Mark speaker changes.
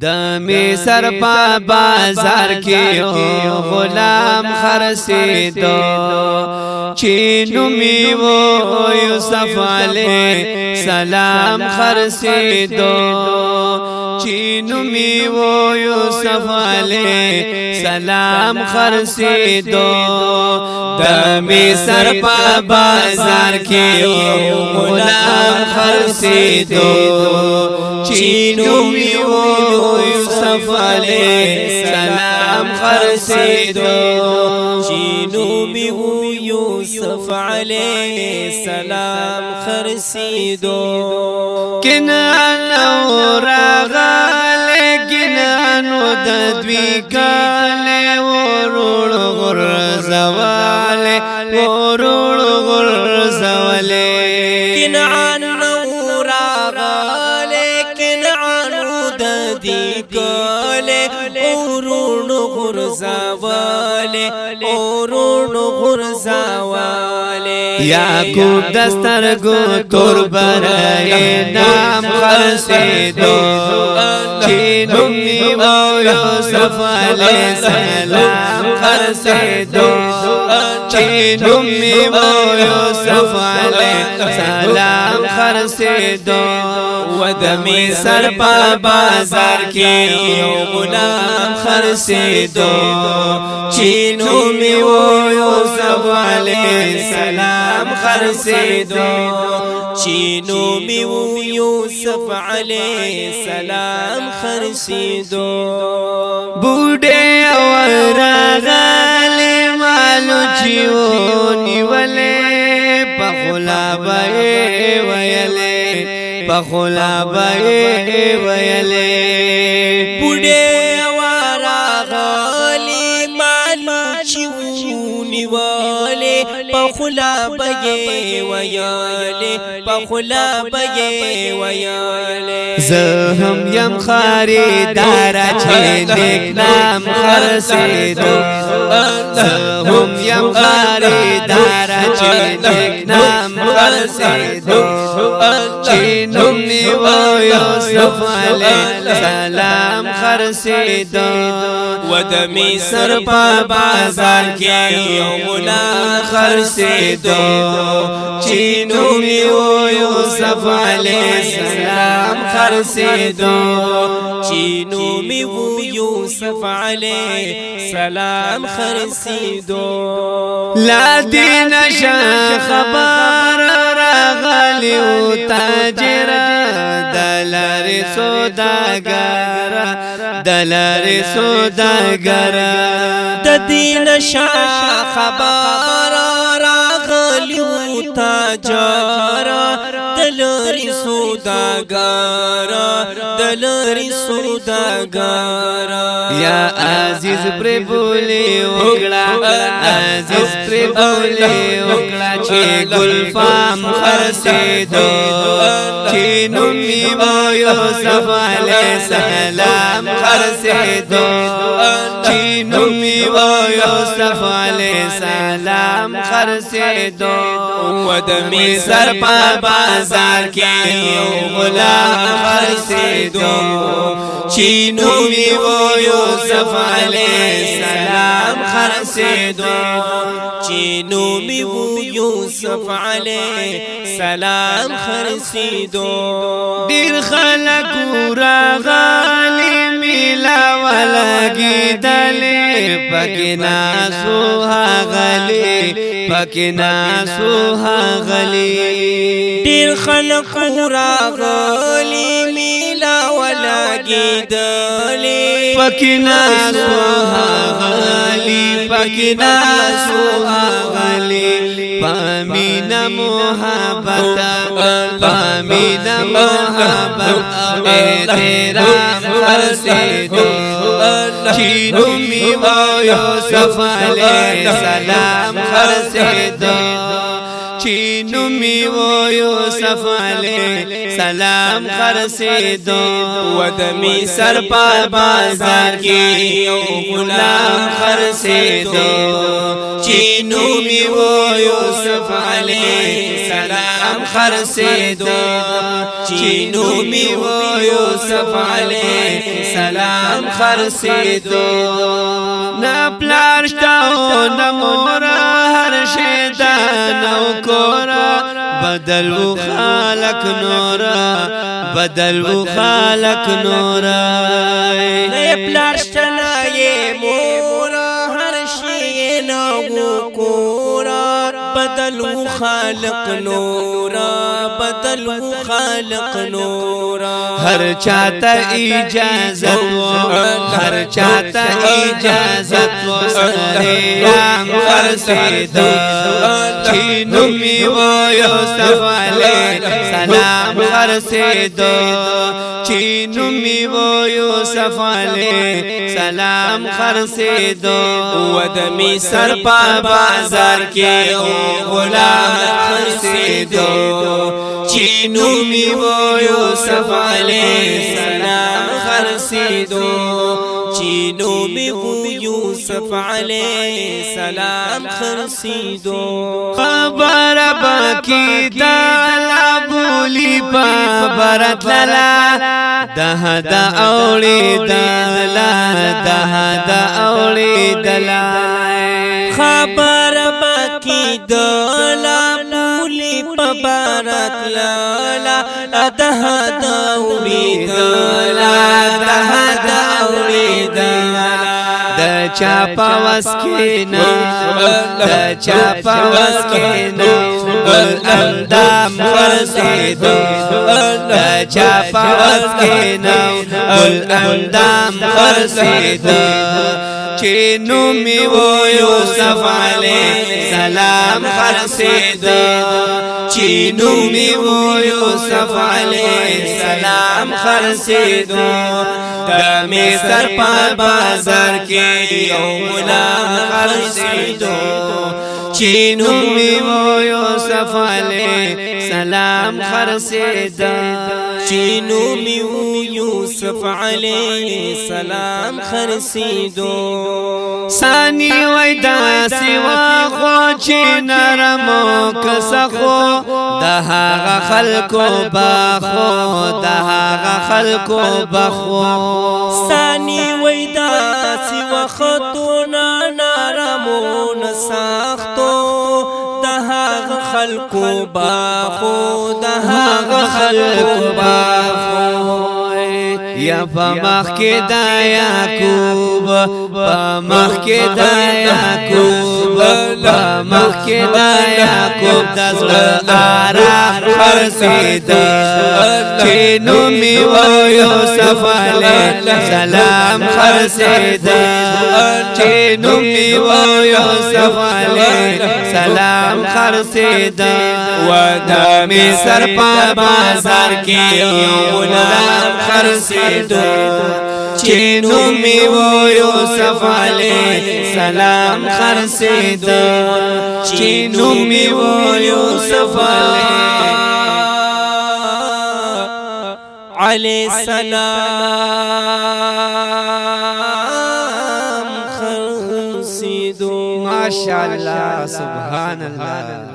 Speaker 1: د مصر په بازار کې غلام خرڅېدو چې نوم یې و یوسف علیه سلام خرڅېدو چې نوم یې و یوسف علیه سلام خرڅېدو د مصر په بازار کې غلام خرڅېدو چې نوم یې و یوسف علیه سلام خرڅېدو
Speaker 2: چې نوم یې و یوسف علیه سلام خرڅېدو
Speaker 1: کنعان راغلی کنعانو د دوی کالی ورور غرزوالی ورور غرزوالی
Speaker 2: کنعان راغلی کنعانو د دوی کالی ورور غرزوالی ورور غرزوالی
Speaker 1: یعقوب دسترګو تور برای نام خرڅېدو چې نوم یې و یوسف علیه سلام خرڅېدو چې نوم یې و یوسف علیه سلام خرڅېدو
Speaker 2: و د مصر په بازار کې یو غلام خرڅېدو چې نوم یې و یوسف علیه سلام خرڅېدو چې نوم یې و یوسف علیه سلام خرڅېدو
Speaker 1: بوډۍ راغلی مالو چې ونیولې په خوله به یې ویلې په خوله به یې ویلې
Speaker 2: بوډۍ راغلی مالو چې ونیولې په خوله به یې ویلې په خوله به یې ویلې
Speaker 1: زه هم یم خریداره چې نیک نام خرڅېدو زه هم یم خریداره چې نیک نام خرڅېدو چې نوم یې و یوسف علیه سلام خرڅېدو
Speaker 2: و د مصر په بازار کې یو غلام خرڅېدو چې نوم یې و یوسف علیه سلام خرڅېدو چې نوم یې و یوسف علیه سلام خرڅېدو
Speaker 1: لا دې نشه خبر راغلی و تاجر د لارې سوداګر د لارې سوداګر
Speaker 2: د دې نشه خبر راغلی و تاجر د لارې سوداګر د لارې سوداګر
Speaker 1: یا عزیز پر بولی وکړه عزیز پر بولی وکړه چې ګلفام خرڅېدو چې نوم یې و یوسف علیه سلام خرڅېدو چې نوم یې و یوسف علیه سلام خرڅېدو
Speaker 2: و د مصر په بازار کې یو غلام خرڅېدو چې نوم یې و یوسف علیه سلام خرڅېدو چې نوم یې و یوسف علیه سلام خرڅېدو
Speaker 1: ډېر خلک راغلي میله ولګېدلې پکې ناسو هغلي پکې ناسو هغلي
Speaker 2: ډېر خلک راغلي میله ولګېدلې
Speaker 1: پکې ناسو هغلي پکې ناسو هغلي پامینا محبت پامینا محبت احترام خرڅېدو چې نوم یې و یوسف علیه سلام خرڅېدو چې نوم یې و یوسف علیه سلام خرڅېدو
Speaker 2: و د مصر په بازار کې یو غلام خرڅېدو چې نوم یې و یوسف علیه سلام خرڅېدو چینو می و یوسف علیہ السلام خرسیدو
Speaker 1: نا پلارشتاو نمورا هر شیطان او کورا بدل و خالق نورا بدل و خالق نورا
Speaker 2: نا پلارشتنا یہ مورا ہر شی نو کورا بدل و خالق نورا بدل و خالق نورا
Speaker 1: ہر چاہتا اجازت و ہر چاہتا اجازت و سلام خرسیدو چینو می و یوسف علیہ السلام خرسیدو چینو می و یوسف علیہ السلام خرسیدو
Speaker 2: ودمی سر پا بازار کے غلام خرسیدو چینو می و یوسف علیہ السلام خرسیدو چینو می و یوسف علیہ السلام خرسیدو
Speaker 1: خبر باکی دالا بولی پا برت للا ده دا اولی دلا ده دا اولی دلا
Speaker 2: خبر باکی دالا بولی پا برت للا ده دا اولی دلا ده دا اولی دلا
Speaker 1: دا چاپا وسکینا دا چاپا وسکینا گل اندام خرسیدو دا چاپا وسکینا گل اندام خرسیدو چینو می و یوسف علیہ السلام خرسیدو چینو می و یوسف علیہ السلام خرسیدو دمی سر پا بازار کے غلام خرسیدو چینو می و یوسف علیہ السلام خرسیدو
Speaker 2: چینو می و یوسف علیہ السلام خرسیدو
Speaker 1: ثانی ویدا سوا خو چی نرمو کسخو دهاغ خلقو بخو دهاغ خلقو بخو
Speaker 2: ثانی ویدا سوا خطونا نرمو نساختو دهاغ خلقو بخو دهاغ خلقو بخو
Speaker 1: یا پمخ کې دا یعقوب پمخ کې دا یعقوب پمخ کې دا یعقوب دزل آرام خرسید چینو می و یوسف علیہ السلام خرسید چینو می و یوسف علیہ السلام خرسید و دمی سر پا بازار کی غلام خرسید چینو می و یوسف علیہ السلام خرسید چینو می و یوسف
Speaker 2: علیہ السلام خرسید
Speaker 1: ماشاءاللہ سبحان اللہ